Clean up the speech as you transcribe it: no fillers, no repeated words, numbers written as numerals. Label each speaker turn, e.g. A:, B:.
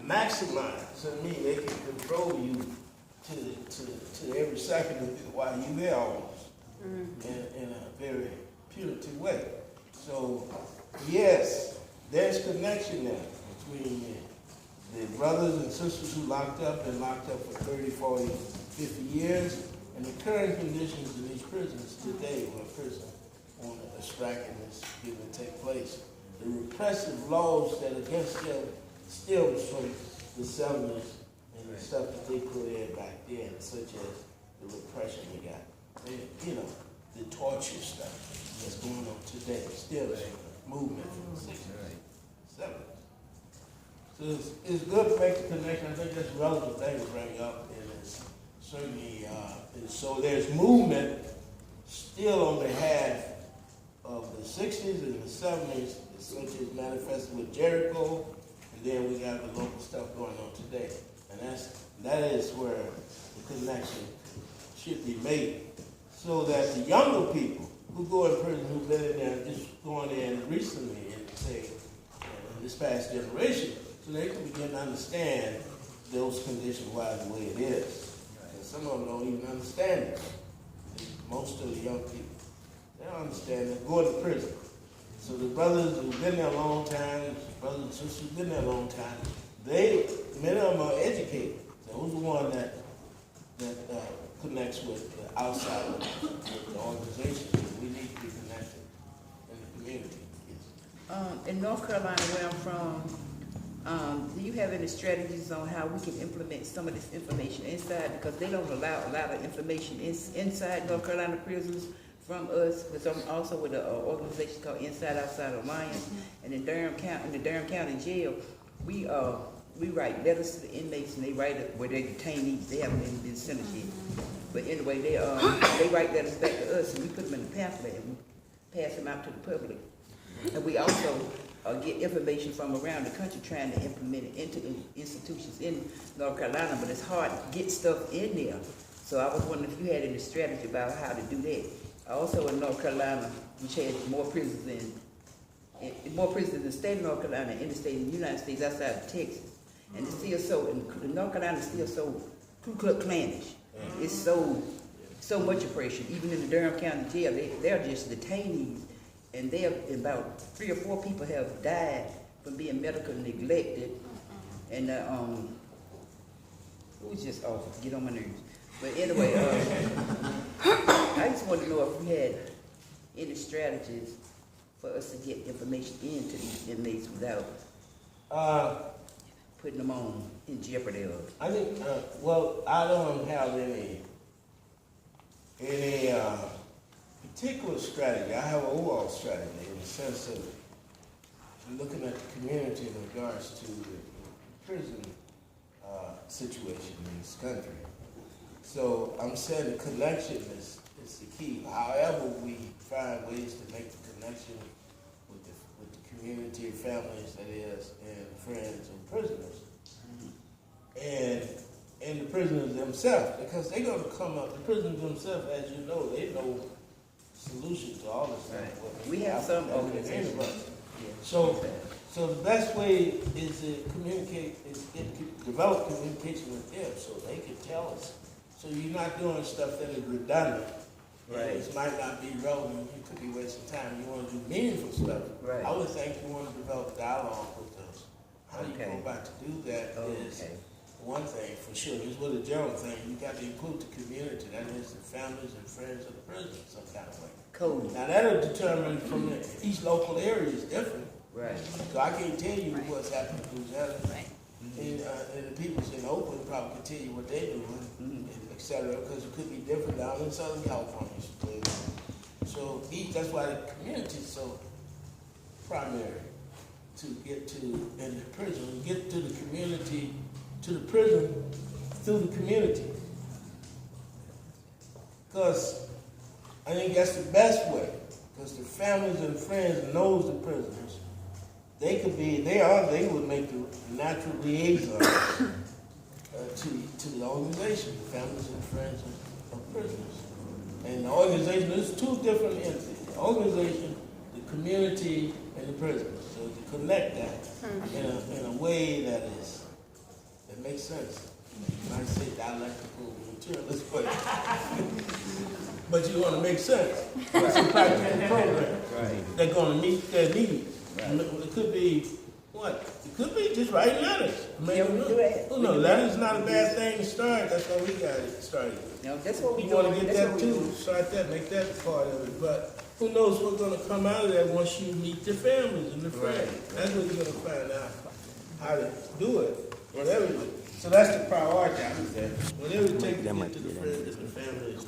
A: maximize. To me, they can control you to every second while you're there almost, in a very punitive way. So, yes, there's connection there between the brothers and sisters who locked up for 30, 40, 50 years, and the current conditions in these prisons today, when a prison on a striking is going to take place. The repressive laws that against them stems from the settlers and the stuff that they put in back then, such as the repression they got. The torture stuff that's going on today stems from the movement from the 60s, 70s. So it's good to make the connection. I think that's a relevant thing to bring up, and it's certainly, so there's movement still on behalf of the 60s and the 70s, such as manifested with Jericho, and then we got the local stuff going on today. And that is where the connection should be made, so that the younger people who go in prison, who've been in there, just going in recently, and say, in this past generation, so they can begin to understand those conditions why the way it is. And some of them don't even understand it. Most of the young people, they don't understand it. Go to prison. So the brothers who've been there a long time, brothers and sisters who've been there a long time, many of them are educated. So who's the one that connects with the outside with the organization? We need to be connected in the community.
B: In North Carolina, where I'm from, do you have any strategies on how we can implement some of this information inside? Because they don't allow a lot of information inside North Carolina prisons from us. Because I'm also with an organization called Inside Outside Alliance, and in the Durham County Jail, we write letters to the inmates, and they write it where they're detainees. They haven't even been sentenced yet. But anyway, they write letters back to us, and we put them in the pamphlet and we pass them out to the public. And we also get information from around the country trying to implement it into institutions in North Carolina, but it's hard to get stuff in there. So I was wondering if you had any strategy about how to do that. Also in North Carolina, which has more prisons in the state of North Carolina, in the state of the United States, outside of Texas. And it's still so, in North Carolina is still so Ku Klux Klanish. It's so much oppression. Even in the Durham County Jail, they're just detainees. And about 3 or 4 people have died from being medically neglected. And it was just awful to get on my nerves. But anyway, I just want to know if we had any strategies for us to get information into these inmates without putting them in jeopardy of.
A: I think, I don't have any particular strategy. I have an overall strategy in the sense of looking at the community in regards to the prison situation in this country. So I'm saying the connection is the key. However, we find ways to make the connection with the community, families, that is, and friends and prisoners, and the prisoners themselves, because they're going to come up. The prisoners themselves, as you know, they know solutions to all this stuff.
B: Right. We have some organizations.
A: Yeah. So the best way is to communicate, develop communication with them so they can tell us. So you're not doing stuff that is redundant. Right. It might not be relevant. You could be wasting time. You want to do meaningful stuff. Right. I would think you want to develop dialogue with us. How you go about to do that is one thing for sure. This was a general thing. You got to include the community. That is the families and friends of the prison some kind of way.
B: Cool.
A: Now that'll determine from each local area is different.
B: Right.
A: So I can't tell you what's happening to Louisiana. Right. And the people in Oakland probably can tell you what they're doing, et cetera, because it could be different down in Southern California. So that's why the community is so primary to get to in the prison, get to the community, to the prison through the community. Because I think that's the best way, because the families and friends knows the prisoners. They would make the natural liaison to the organization, the families and friends of prisoners. And the organization, there's 2 different entities, the organization, the community, and the prisoners. So to connect that in a way that is makes sense. I say dialectical materialist, but you want to make sense. It's a practical program.
B: Right.
A: They're going to meet their needs. It could be what? It could be just writing letters. Maybe
B: Yeah, we do that.
A: who knows? Letters not a bad thing to start. That's why we got it started.
B: No, that's what we
A: You
B: do.
A: want to get that too. Start that. Make that part of it. But who knows what's going to come out of that once you meet the families and the friends. That's when you're going to find out how to do it. Whatever. So that's the priority out there. Whatever it takes to get to the friends and the families